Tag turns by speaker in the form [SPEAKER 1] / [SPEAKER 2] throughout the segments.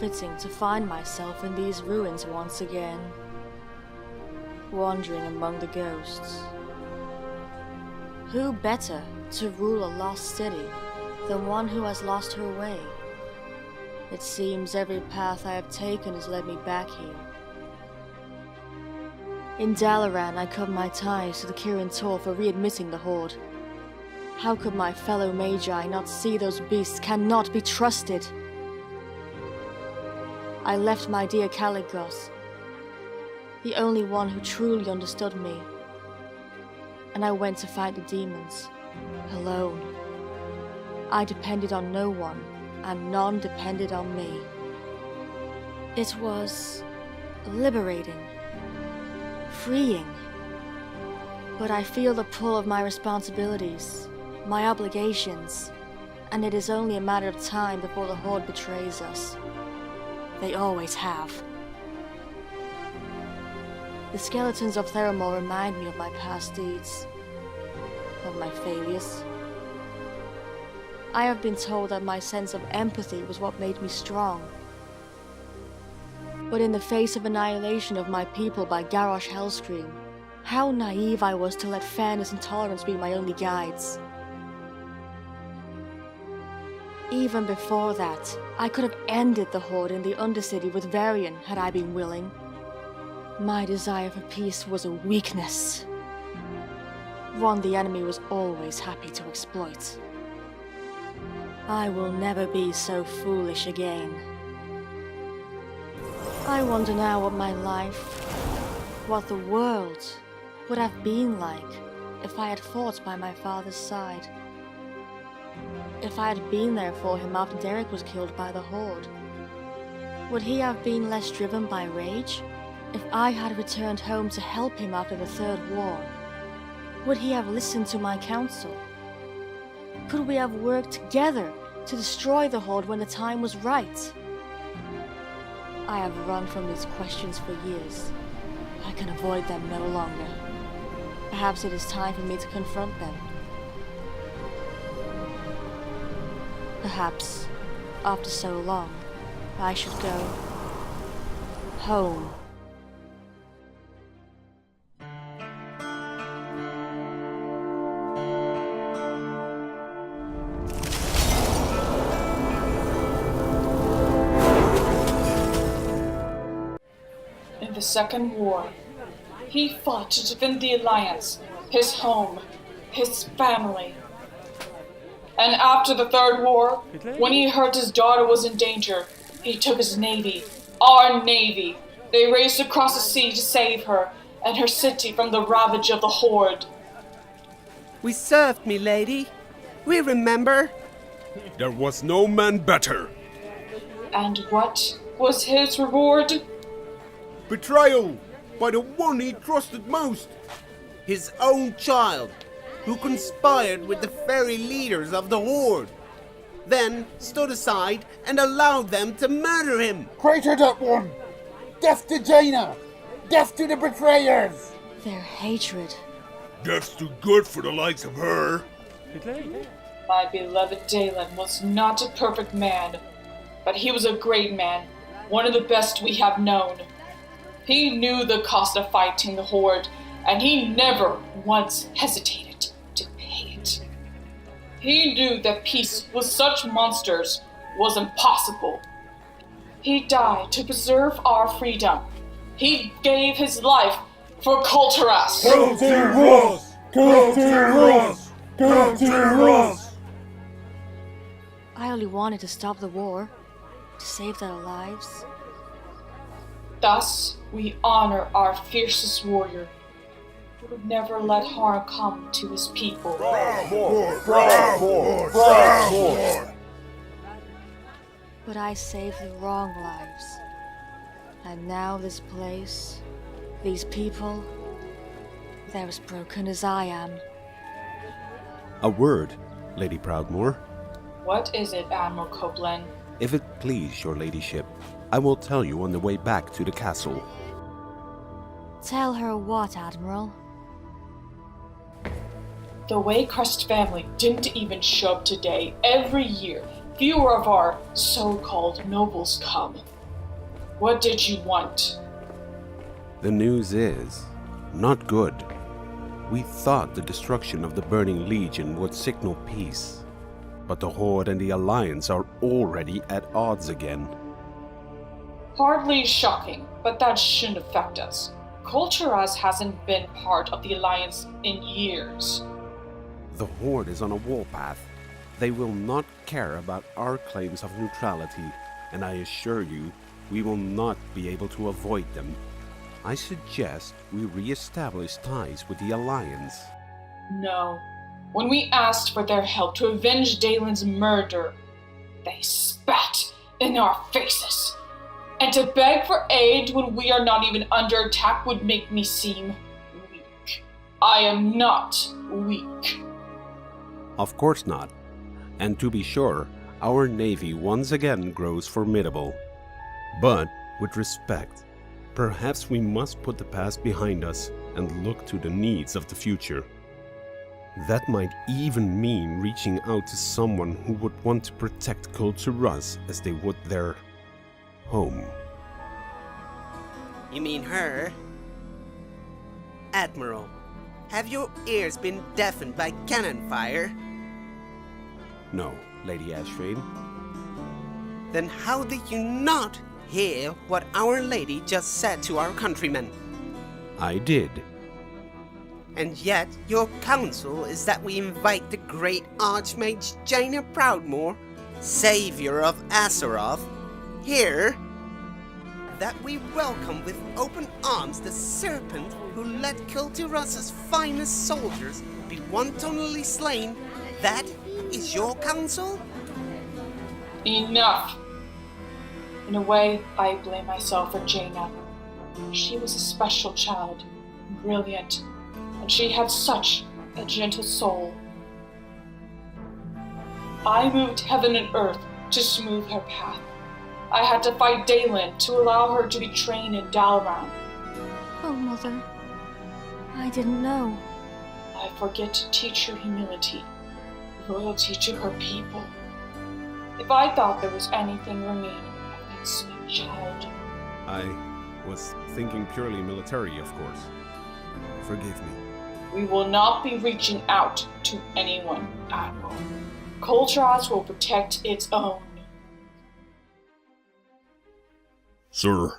[SPEAKER 1] fitting to find myself in these ruins once again, wandering among the ghosts. Who better to rule a lost city than one who has lost her way? It seems every path I have taken has led me back here. In Dalaran, I cut my ties to the Kirin Tor for readmitting the Horde. How could my fellow Magi not see those beasts cannot be trusted? I left my dear Caligos, the only one who truly understood me, and I went to fight the demons, alone. I depended on no one, and none depended on me. It was liberating, freeing, but I feel the pull of my responsibilities, my obligations, and it is only a matter of time before the Horde betrays us. They always have. The skeletons of Theramore remind me of my past deeds, of my failures. I have been told that my sense of empathy was what made me strong. But in the face of annihilation of my people by Garrosh Hellscream, how naive I was to let fairness and tolerance be my only guides. Even before that, I could have ended the Horde in the Undercity with Varian had I been willing. My desire for peace was a weakness, one the enemy was always happy to exploit. I will never be so foolish again. I wonder now what my life, what the world, would have been like if I had fought by my father's side. If I had been there for him after Derek was killed by the Horde. Would he have been less driven by rage? If I had returned home to help him after the Third War, would he have listened to my counsel? Could we have worked together to destroy the Horde when the time was right? I have run from these questions for years. I can avoid them no longer. Perhaps it is time for me to confront them. Perhaps, after so long, I should go home.
[SPEAKER 2] In the Second War, he fought to defend the Alliance, his home, his family. And after the Third War, when he heard his daughter was in danger, he took his navy, our navy. They raced across the sea to save her and her city from the ravage of the Horde.
[SPEAKER 3] We served, me lady. We remember.
[SPEAKER 4] There was no man better.
[SPEAKER 2] And what was his reward?
[SPEAKER 4] Betrayal by the one he trusted most.
[SPEAKER 3] His own child, who conspired with the very leaders of the Horde, then stood aside and allowed them to murder him.
[SPEAKER 5] Crater that one! Death to Jaina! Death to the betrayers!
[SPEAKER 1] Their hatred.
[SPEAKER 4] Death's too good for the likes of her.
[SPEAKER 2] My beloved Dalen was not a perfect man, but he was a great man, one of the best we have known. He knew the cost of fighting the Horde, and he never once hesitated to pay it. He knew that peace with such monsters was impossible. He died to preserve our freedom. He gave his life for Kulturas.
[SPEAKER 5] Kulturas! Kulturas! Kulturas!
[SPEAKER 1] I only wanted to stop the war, to save their lives.
[SPEAKER 2] Thus, we honor our fiercest warrior, who would never let harm come to his people.
[SPEAKER 1] But I saved the wrong lives. And now this place, these people, they're as broken as I am.
[SPEAKER 6] A word, Lady Proudmoore.
[SPEAKER 2] What is it, Admiral Copeland?
[SPEAKER 6] If it please your ladyship, I will tell you on the way back to the castle.
[SPEAKER 1] Tell her what, Admiral?
[SPEAKER 2] The Waycrest family didn't even show up today. Every year, fewer of our so-called nobles come. What did you want?
[SPEAKER 6] The news is not good. We thought the destruction of the Burning Legion would signal peace, but the Horde and the Alliance are already at odds again.
[SPEAKER 2] Hardly shocking, but that shouldn't affect us. Kulturas hasn't been part of the Alliance in years.
[SPEAKER 6] The Horde is on a warpath. They will not care about our claims of neutrality, and I assure you, we will not be able to avoid them. I suggest we re-establish ties with the Alliance.
[SPEAKER 2] No. When we asked for their help to avenge Dalen's murder, they spat in our faces. And to beg for aid when we are not even under attack would make me seem weak. I am not weak.
[SPEAKER 6] Of course not. And to be sure, our Navy once again grows formidable. But, with respect, perhaps we must put the past behind us and look to the needs of the future. That might even mean reaching out to someone who would want to protect Kulturas as they would their home.
[SPEAKER 3] You mean her? Admiral, have your ears been deafened by cannon fire?
[SPEAKER 6] No, Lady Ashfade.
[SPEAKER 3] Then how did you not hear what Our Lady just said to our countrymen?
[SPEAKER 6] I did.
[SPEAKER 3] And yet your counsel is that we invite the great Archmage Jaina Proudmoore, savior of Azeroth, here. That we welcome with open arms the serpent who let Kulturas's finest soldiers be wantonly slain. That is your counsel?
[SPEAKER 2] Enough! In a way, I blame myself for Jaina. She was a special child, brilliant, and she had such a gentle soul. I moved heaven and earth to smooth her path. I had to fight Dalen to allow her to be trained in Dalaran.
[SPEAKER 1] Oh, Mother. I didn't know.
[SPEAKER 2] I forget to teach her humility, loyalty to her people. If I thought there was anything remaining of that sweet child.
[SPEAKER 6] I was thinking purely military, of course. Forgive me.
[SPEAKER 2] We will not be reaching out to anyone, Admiral. Kultras will protect its own.
[SPEAKER 4] Sir,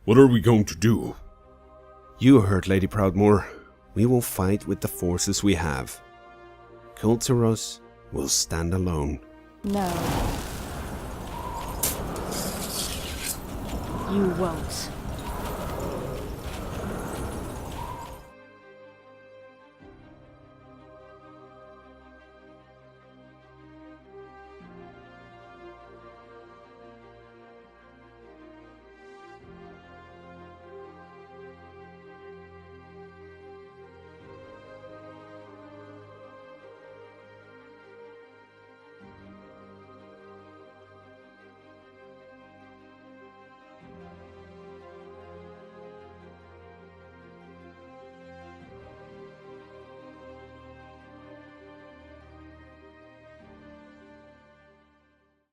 [SPEAKER 4] what are we going to do?
[SPEAKER 6] You heard, Lady Proudmoore. We will fight with the forces we have. Kulturas will stand alone.
[SPEAKER 1] No. You won't.